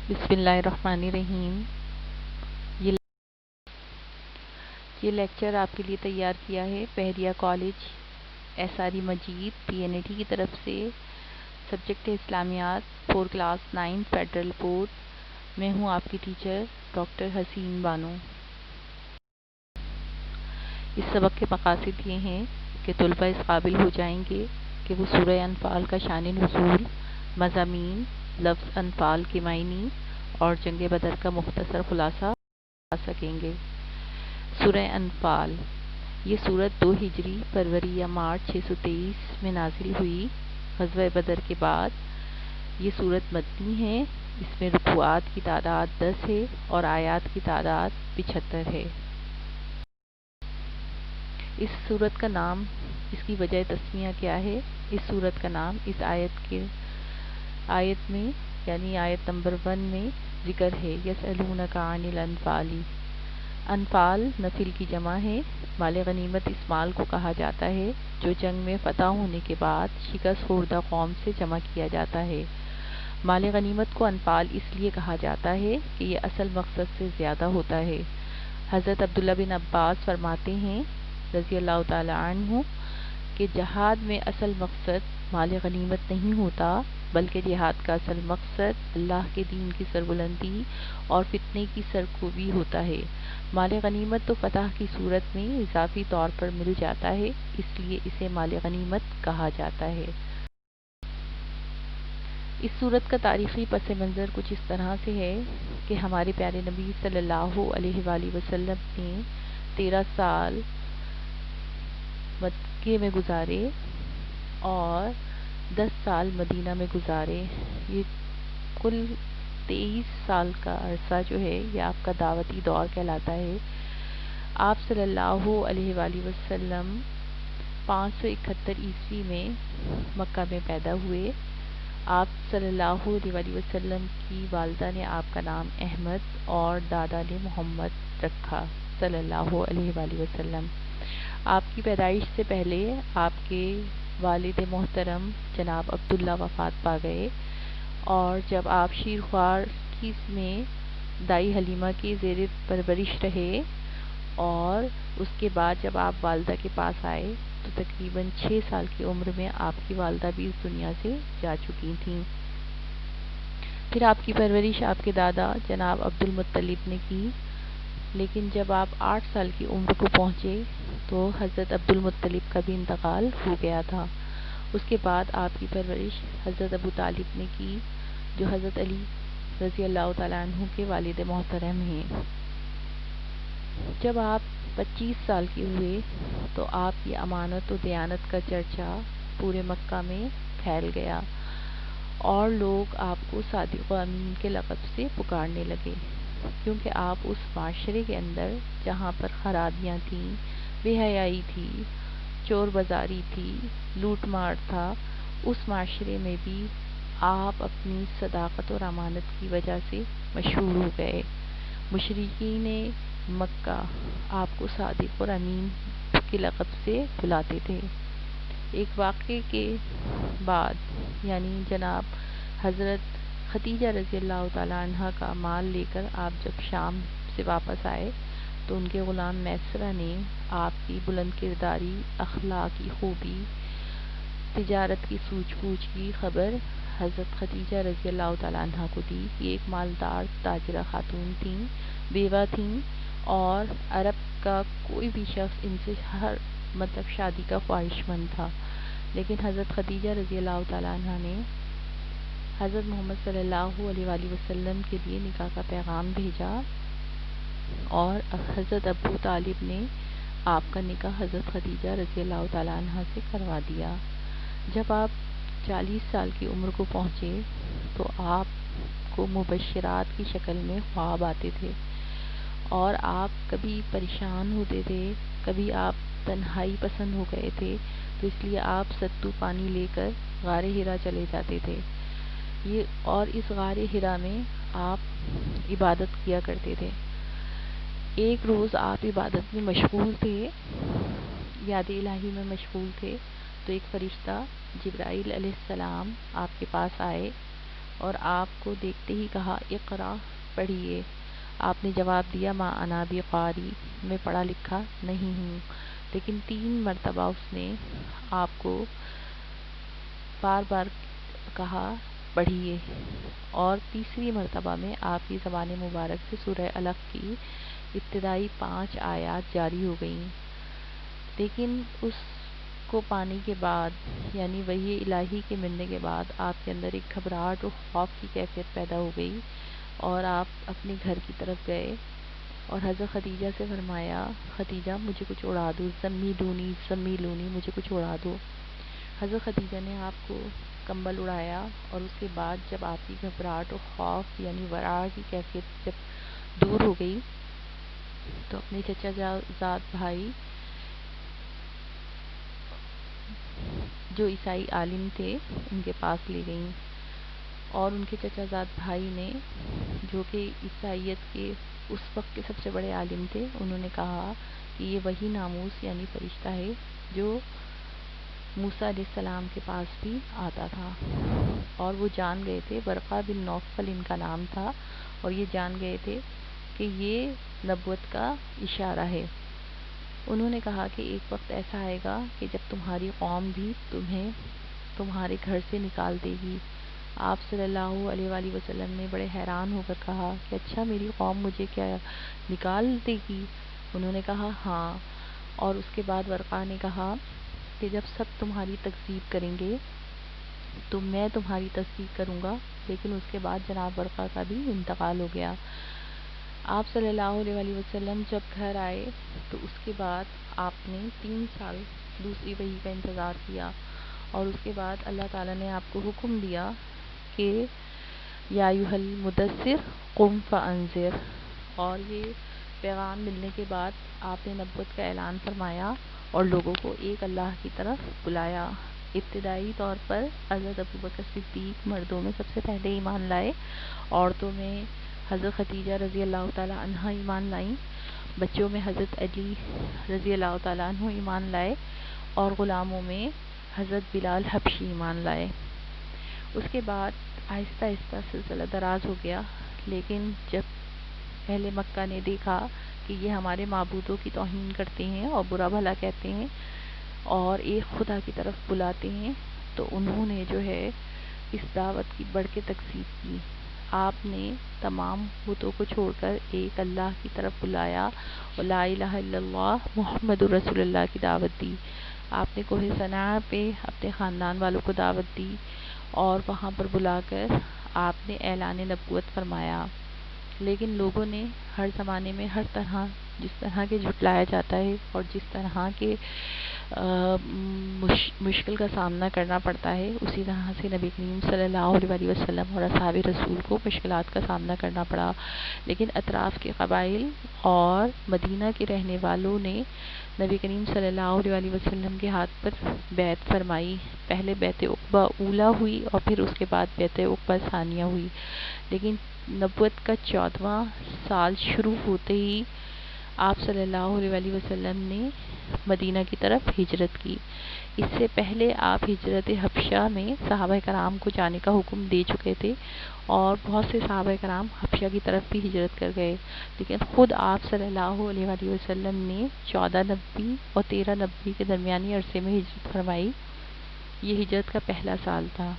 بسم اللہ الرحمن الرحیم۔ یہ لیکچر آپ کے لیے تیار کیا ہے بحریہ کالج SRE مجید PNAT کی طرف سے۔ سبجیکٹ ہے اسلامیات، 4 کلاس 9 فیڈرل بورڈ۔ میں ہوں آپ کی ٹیچر ڈاکٹر حسین بانو۔ اس سبق کے مقاصد یہ ہیں کہ طلبہ اس قابل ہو جائیں گے کہ وہ سورہ انفال کا شان نزول، مضامین، لفظ انفال کے معنی اور جنگ بدر کا مختصر خلاصہ بتا سکیں گے۔ سورہ انفال، یہ سورت 2 ہجری فروری یا مارچ 623 میں نازل ہوئی غزوہ بدر کے بعد۔ یہ سورت مدنی ہے۔ اس میں رکوعات کی تعداد 10 ہے اور آیات کی تعداد 75 ہے۔ اس سورت کا نام، اس کی وجہ تسمیہ کیا ہے؟ اس سورت کا نام اس آیت میں یعنی آیت نمبر 1 میں ذکر ہے، یسألونک عن الانفال۔ انفال نفل کی جمع ہے۔ مال غنیمت اس مال کو کہا جاتا ہے جو جنگ میں فتح ہونے کے بعد شکست خوردہ قوم سے جمع کیا جاتا ہے۔ مال غنیمت کو انفال اس لیے کہا جاتا ہے کہ یہ اصل مقصد سے زیادہ ہوتا ہے۔ حضرت عبداللہ بن عباس فرماتے ہیں رضی اللہ تعالی عنہ کہ جہاد میں اصل مقصد مال غنیمت نہیں ہوتا، بلکہ جہاد کا اصل مقصد اللہ کے دین کی سربلندی اور فتنے کی سرکوبی ہوتا ہے۔ مال غنیمت تو فتح کی صورت میں اضافی طور پر مل جاتا ہے، اس لیے اسے مال غنیمت کہا جاتا ہے۔ اس صورت کا تاریخی پس منظر کچھ اس طرح سے ہے کہ ہمارے پیارے نبی صلی اللہ علیہ وآلہ وسلم نے 13 سال مکے میں گزارے اور 10 سال مدینہ میں گزارے۔ یہ کل 23 سال کا عرصہ جو ہے یہ آپ کا دعوتی دور کہلاتا ہے۔ آپ صلی اللہ علیہ وآلہ وسلم 571 عیسوی میں مکہ میں پیدا ہوئے۔ آپ صلی اللہ علیہ وآلہ وسلم کی والدہ نے آپ کا نام احمد اور دادا نے محمد رکھا صلی اللہ علیہ وآلہ وسلم۔ آپ کی پیدائش سے پہلے آپ کے والد محترم جناب عبداللہ وفات پا گئے، اور جب آپ شیرخوار میں دائی حلیمہ کی زیر پرورش رہے اور اس کے بعد جب آپ والدہ کے پاس آئے تو تقریباً 6 سال کی عمر میں آپ کی والدہ بھی اس دنیا سے جا چکی تھیں۔ پھر آپ کی پرورش آپ کے دادا جناب عبد المطلب نے کی، لیکن جب آپ 8 سال کی عمر کو پہنچے تو حضرت عبد المطلب کا بھی انتقال ہو گیا تھا۔ اس کے بعد آپ کی پرورش حضرت ابو طالب نے کی جو حضرت علی رضی اللہ تعالیٰ عنہ کے والد محترم ہیں۔ جب آپ 25 سال کے ہوئے تو آپ کی امانت و دیانت کا چرچا پورے مکہ میں پھیل گیا اور لوگ آپ کو صادق و امین کے لقب سے پکارنے لگے، کیونکہ آپ اس معاشرے کے اندر جہاں پر خرابیاں تھیں، بے حیائی تھی، چور بازاری تھی، لوٹ مار تھا، اس معاشرے میں بھی آپ اپنی صداقت اور امانت کی وجہ سے مشہور ہو گئے۔ مشرکین مکہ آپ کو صادق اور امین کے لقب سے بلاتے تھے۔ ایک واقعے کے بعد یعنی جناب حضرت خدیجہ رضی اللہ تعالیٰ عنہ کا مال لے کر آپ جب شام سے واپس آئے تو ان کے غلام میسرہ نے آپ کی بلند کرداری، اخلاق کی خوبی، تجارت کی سوجھ بوجھ کی خبر حضرت خدیجہ رضی اللہ تعالیٰ عنہ کو دی۔ یہ ایک مالدار تاجرہ خاتون تھیں، بیوہ تھیں، اور عرب کا کوئی بھی شخص ان سے شادی کا خواہش مند تھا، لیکن حضرت خدیجہ رضی اللہ تعالیٰ عنہ نے حضرت محمد صلی اللہ علیہ وآلہ وسلم کے لیے نکاح کا پیغام بھیجا اور حضرت ابو طالب نے آپ کا نکاح حضرت خدیجہ رضی اللہ تعالیٰ عنہ سے کروا دیا۔ جب آپ 40 سال کی عمر کو پہنچے تو آپ کو مبشرات کی شکل میں خواب آتے تھے اور آپ کبھی پریشان ہوتے تھے، کبھی آپ تنہائی پسند ہو گئے تھے، تو اس لیے آپ ستو پانی لے کر غار حرا چلے جاتے تھے۔ اور اس غار حرا میں آپ عبادت کیا کرتے تھے۔ ایک روز آپ عبادت میں مشغول تھے، یاد الہی میں مشغول تھے، تو ایک فرشتہ جبرائیل علیہ السلام آپ کے پاس آئے اور آپ کو دیکھتے ہی کہا اقرا، پڑھیے۔ آپ نے جواب دیا ما انا بقاری، میں پڑھا لکھا نہیں ہوں۔ لیکن 3 مرتبہ اس نے آپ کو بار بار کہا پڑھیے، اور تیسری مرتبہ میں آپ کی زبان مبارک سے سورہ علق کی ابتدائی 5 آیات جاری ہو گئیں۔ لیکن اس کو پانے کے بعد، یعنی وحی الہی کے ملنے کے بعد، آپ کے اندر ایک گھبراہٹ اور خوف کی کیفیت پیدا ہو گئی، اور آپ اپنے گھر کی طرف گئے اور حضرت خدیجہ سے فرمایا خدیجہ مجھے کچھ اڑا دو، زمیلونی مجھے کچھ اڑا دو۔ حضرت خدیجہ نے آپ کو کمبل اڑایا، اور اس کے بعد جب آپ کی گھبراہٹ اور خوف یعنی ورع کی کیفیت جب دور ہو گئی تو اپنے چچا زاد بھائی جو عیسائی عالم تھے ان کے پاس لے گئیں، اور ان کے چچا زاد بھائی نے، جو کہ عیسائیت کے اس وقت کے سب سے بڑے عالم تھے، انہوں نے کہا کہ یہ وہی ناموس یعنی فرشتہ ہے جو موسیٰ علیہ السلام کے پاس بھی آتا تھا۔ اور وہ جان گئے تھے، ورقہ بن نوفل ان کا نام تھا، اور یہ جان گئے تھے کہ یہ نبوت کا اشارہ ہے۔ انہوں نے کہا کہ ایک وقت ایسا آئے گا کہ جب تمہاری قوم بھی تمہیں تمہارے گھر سے نکال دے گی۔ آپ صلی اللہ علیہ وآلہ وسلم نے بڑے حیران ہو کر کہا کہ اچھا میری قوم مجھے کیا نکال دے گی؟ انہوں نے کہا ہاں۔ اور اس کے بعد ورقہ نے کہا کہ جب سب تمہاری تکذیب کریں گے تو میں تمہاری تصدیق کروں گا، لیکن اس کے بعد جناب ورقہ کا بھی انتقال ہو گیا۔ آپ صلی اللہ علیہ وآلہ وسلم جب گھر آئے تو اس کے بعد آپ نے 3 سال دوسری وحی کا انتظار کیا، اور اس کے بعد اللہ تعالیٰ نے آپ کو حکم دیا کہ یا ایھا المدثر قم فانذر، اور یہ پیغام ملنے کے بعد آپ نے نبوت کا اعلان فرمایا اور لوگوں کو ایک اللہ کی طرف بلایا۔ ابتدائی طور پر حضرت ابوبکر صدیق مردوں میں سب سے پہلے ایمان لائے، عورتوں میں حضرت خدیجہ رضی اللہ تعالیٰ عنہ ایمان لائیں، بچوں میں حضرت علی رضی اللہ تعالیٰ عنہ ایمان لائے، اور غلاموں میں حضرت بلال حبشی ایمان لائے۔ اس کے بعد آہستہ آہستہ سلسلہ دراز ہو گیا، لیکن جب اہل مکہ نے دیکھا کہ یہ ہمارے معبودوں کی توہین کرتے ہیں اور برا بھلا کہتے ہیں اور ایک خدا کی طرف بلاتے ہیں، تو انہوں نے جو ہے اس دعوت کی بڑھ کے تکذیب کی۔ آپ نے تمام بتوں کو چھوڑ کر ایک اللہ کی طرف بلایا اور لا الہ الا اللہ محمد رسول اللہ کی دعوت دی۔ آپ نے کوہ صنعاء پہ اپنے خاندان والوں کو دعوت دی، اور وہاں پر بلا کر آپ نے اعلان نبوت فرمایا۔ لیکن لوگوں نے ہر زمانے میں ہر طرح، جس طرح کے جھٹلایا جاتا ہے اور جس طرح کے مشکل کا سامنا کرنا پڑتا ہے، اسی طرح سے نبی کریم صلی اللہ علیہ وسلم اور اصحاب رسول کو مشکلات کا سامنا کرنا پڑا۔ لیکن اطراف کے قبائل اور مدینہ کے رہنے والوں نے نبی کریم صلی اللہ علیہ وسلم کے ہاتھ پر بیعت فرمائی۔ پہلے بیعت عقبہ اولیٰ ہوئی اور پھر اس کے بعد بیعت عقبہ ثانیہ ہوئی۔ لیکن نبوت کا 14واں سال شروع ہوتے ہی آپ صلی اللہ علیہ وسلم نے مدینہ کی طرف ہجرت کی۔ اس سے پہلے آپ ہجرت حبشہ میں صحابہ کرام کو جانے کا حکم دے چکے تھے، اور بہت سے صحابہ کرام حبشہ کی طرف بھی ہجرت کر گئے، لیکن خود آپ صلی اللہ علیہ وسلم نے 14 نبی اور 13 نبی کے درمیانی عرصے میں ہجرت فرمائی۔ یہ ہجرت کا پہلا سال تھا۔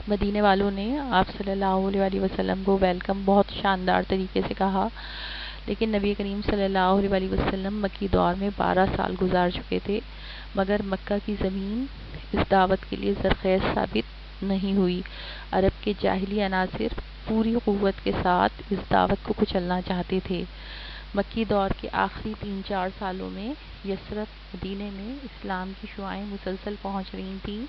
مدینے والوں نے آپ صلی اللہ علیہ وسلم کو ویلکم بہت شاندار طریقے سے کہا، لیکن نبی کریم صلی اللہ علیہ وسلم مکی دور میں 12 سال گزار چکے تھے، مگر مکہ کی زمین اس دعوت کے لیے زرخیز ثابت نہیں ہوئی۔ عرب کے جاہلی عناصر پوری قوت کے ساتھ اس دعوت کو کچلنا چاہتے تھے۔ مکی دور کے آخری 3-4 سالوں میں یثرب مدینے میں اسلام کی شعائیں مسلسل پہنچ رہی تھیں۔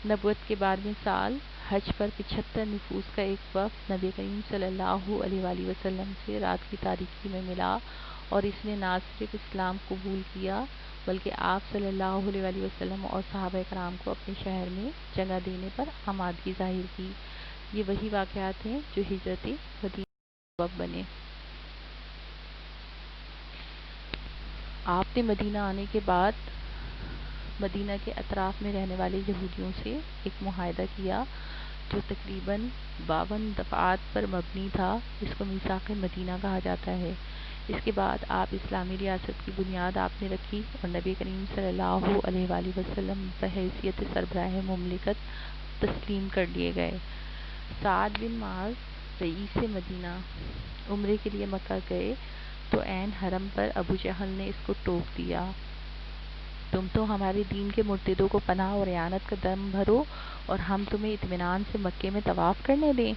نبوت کے 12ویں سال حج پر 75 نفوس کا ایک وفد نبی کریم صلی اللہ علیہ وآلہ وسلم سے رات کی تاریکی میں ملا، اور اس نے نہ صرف اسلام قبول کیا بلکہ آپ صلی اللہ علیہ وآلہ وسلم اور صحابہ کرام کو اپنے شہر میں جگہ دینے پر آمادگی ظاہر کی۔ یہ وہی واقعات ہیں جو ہجرت مدینہ کا سبب بنے۔ آپ نے مدینہ آنے کے بعد مدینہ کے اطراف میں رہنے والے یہودیوں سے ایک معاہدہ کیا جو تقریباً 52 دفعات پر مبنی تھا، اس کو میثاق مدینہ کہا جاتا ہے۔ اس کے بعد آپ اسلامی ریاست کی بنیاد آپ نے رکھی اور نبی کریم صلی اللہ علیہ وآلہ وسلم بحیثیت سربراہ مملکت تسلیم کر لیے گئے۔ سعد بن معاذ رئیس مدینہ عمرے کے لیے مکہ گئے تو عین حرم پر ابو جہل نے اس کو ٹوک دیا، تم تو ہمارے دین کے مرتدوں کو پناہ اور اعانت کا دم بھرو اور ہم تمہیں اطمینان سے مکے میں طواف کرنے دیں۔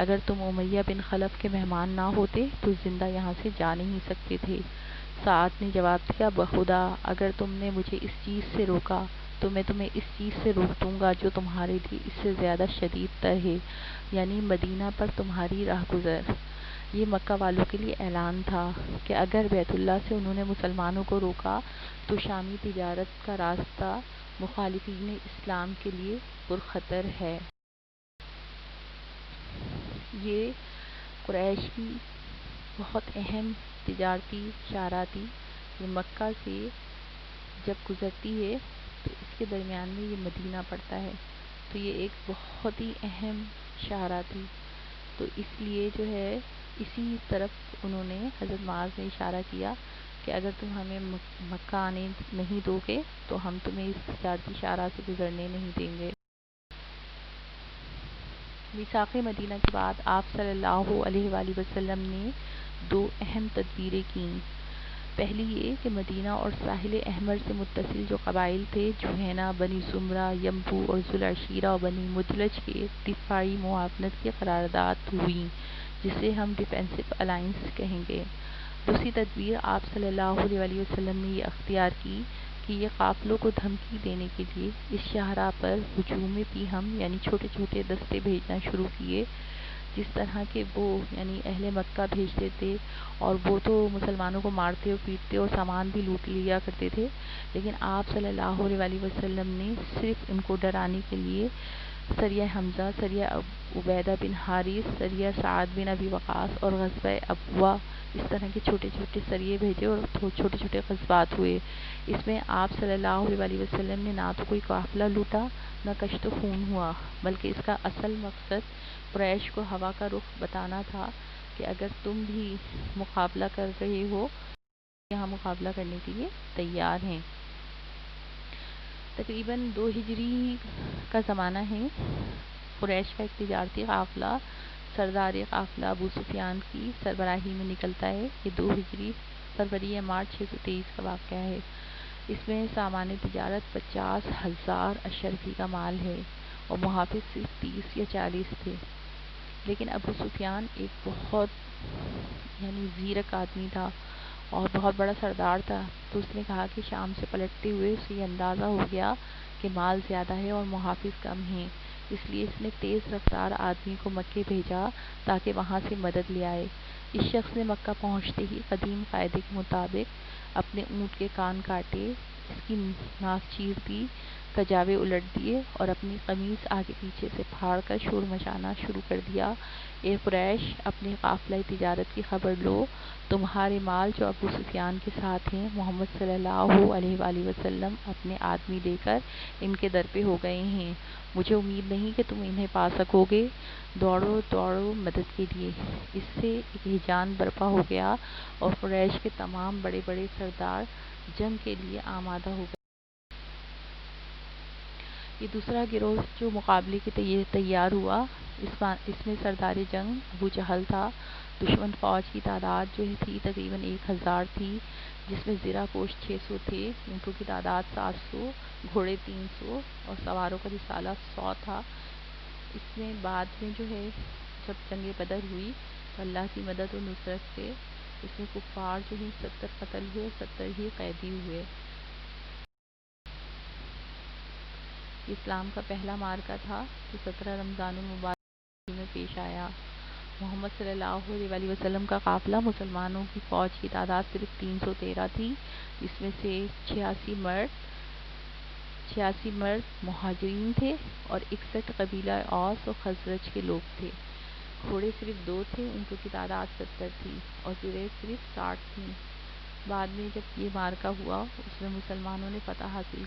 اگر تم امیہ بن خلف کے مہمان نہ ہوتے تو زندہ یہاں سے جا نہیں سکتے تھے۔ سعد نے جواب دیا، بخدا اگر تم نے مجھے اس چیز سے روکا تو میں تمہیں اس چیز سے روک دوں گا جو تمہارے لیے اس سے زیادہ شدید تر ہے، یعنی مدینہ پر تمہاری راہ گزر۔ یہ مکہ والوں کے لیے اعلان تھا کہ اگر بیت اللہ سے انہوں نے مسلمانوں کو روکا تو شامی تجارت کا راستہ مخالفین اسلام کے لیے پرخطر ہے۔ یہ قریش کی بہت اہم تجارتی شاہراہ تھی۔ یہ مکہ سے جب گزرتی ہے تو اس کے درمیان میں یہ مدینہ پڑتا ہے، تو یہ ایک بہت ہی اہم شاہراہ تھی۔ تو اس لیے جو ہے اسی طرف انہوں نے حضرت معاذ نے اشارہ کیا کہ اگر تم ہمیں مکہ آنے نہیں دو گے تو ہم تمہیں اس تجارتی شاہراہ سے گزرنے نہیں دیں گے۔ میثاق مدینہ کے بعد آپ صلی اللہ علیہ وآلہ وسلم نے دو اہم تدبیریں کیں۔ پہلی یہ کہ مدینہ اور ساحل احمر سے متصل جو قبائل تھے، جوہینہ، بنی زمرہ، ینبو اور ذوالعشیرہ اور بنی مدلج کے دفاعی معاونت کی قرارداد ہوئی، جسے ہم ڈیفینسو الائنس کہیں گے۔ دوسری تدبیر آپ صلی اللہ علیہ وآلہ وسلم نے یہ اختیار کی کہ یہ قافلوں کو دھمکی دینے کے لیے اس شاہراہ پر ہجوم پیہم یعنی چھوٹے چھوٹے دستے بھیجنا شروع کیے، جس طرح کہ وہ یعنی اہل مکہ بھیجتے تھے، اور وہ تو مسلمانوں کو مارتے اور پیٹتے اور سامان بھی لوٹ لیا کرتے تھے، لیکن آپ صلی اللہ علیہ وآلہ وسلم نے صرف ان کو ڈرانے کے لیے سریہ حمزہ، سریہ عبیدہ بن حارث، سریہ سعد بن ابی وقاص اور غزوہ ابوا، اس طرح کے چھوٹے چھوٹے سریے بھیجے اور چھوٹے چھوٹے غزوات ہوئے۔ اس میں آپ صلی اللہ علیہ وآلہ وسلم نے نہ تو کوئی قافلہ لوٹا نہ کشت و خون ہوا، بلکہ اس کا اصل مقصد قریش کو ہوا کا رخ بتانا تھا کہ اگر تم بھی مقابلہ کر رہے ہو یہاں مقابلہ کرنے کے لیے تیار ہیں۔ تقریباً 2 ہجری کا زمانہ ہے۔ قریش کا ایک تجارتی قافلہ سردار قافلہ ابو سفیان کی سربراہی میں نکلتا ہے۔ یہ 2 ہجری فروری یا مارچ 623 کا واقعہ ہے۔ اس میں سامان تجارت 50,000 اشرفی کا مال ہے اور محافظ صرف 30 یا 40 تھے، لیکن ابو سفیان ایک بہت یعنی زیرک آدمی تھا اور بہت بڑا سردار تھا، تو اس نے کہا کہ شام سے پلٹتے ہوئے اسے یہ اندازہ ہو گیا کہ مال زیادہ ہے اور محافظ کم ہیں، اس لیے اس نے تیز رفتار آدمی کو مکے بھیجا تاکہ وہاں سے مدد لے آئے۔ اس شخص نے مکہ پہنچتے ہی قدیم قاعدے کے مطابق اپنے اونٹ کے کان کاٹے، اس کی ناک چیر دی، کجاوے الٹ دیے اور اپنی قمیص آگے پیچھے سے پھاڑ کر شور مچانا شروع کر دیا، اے قریش اپنے قافلہ تجارت کی خبر لو، تمہارے مال جو ابو سفیان کے ساتھ ہیں، محمد صلی اللہ علیہ وآلہ وسلم اپنے آدمی لے کر ان کے در پہ ہو گئے ہیں، مجھے امید نہیں کہ تم انہیں پا سکو گے، دوڑو دوڑو مدد کے لیے۔ اس سے ایک ہیجان برپا ہو گیا اور قریش کے تمام بڑے بڑے سردار جنگ کے لیے آمادہ ہو گئے۔ یہ دوسرا گروہ جو مقابلے کے تیار ہوا، اس میں سردار جنگ ابو جہل تھا۔ دشمن فوج کی تعداد جو تھی تقریباً 1000 تھی، جس میں زرہ پوش 600 تھے، اونٹوں کی تعداد 700، گھوڑے 300 اور سواروں کا رسالہ 100 تھا۔ اس میں بعد میں جو ہے جب جنگ بدر ہوئی تو اللہ کی مدد و نصرت سے اس میں کفار جو ہیں 70 قتل ہوئے، 70 ہی قیدی ہوئے۔ اسلام کا پہلا معرکہ تھا جو 17 رمضان المبارک میں پیش آیا۔ محمد صلی اللہ علیہ وآلہ وسلم کا قافلہ مسلمانوں کی فوج کی تعداد صرف 313 تھی، جس میں سے 86 مرد مہاجرین تھے اور 61 قبیلہ اوس و خزرج کے لوگ تھے۔ گھوڑے صرف 2 تھے، اونٹوں کی تعداد 70 تھی اور زرہیں صرف 60 تھیں۔ بعد میں جب یہ معرکہ ہوا اس میں مسلمانوں نے فتح حاصل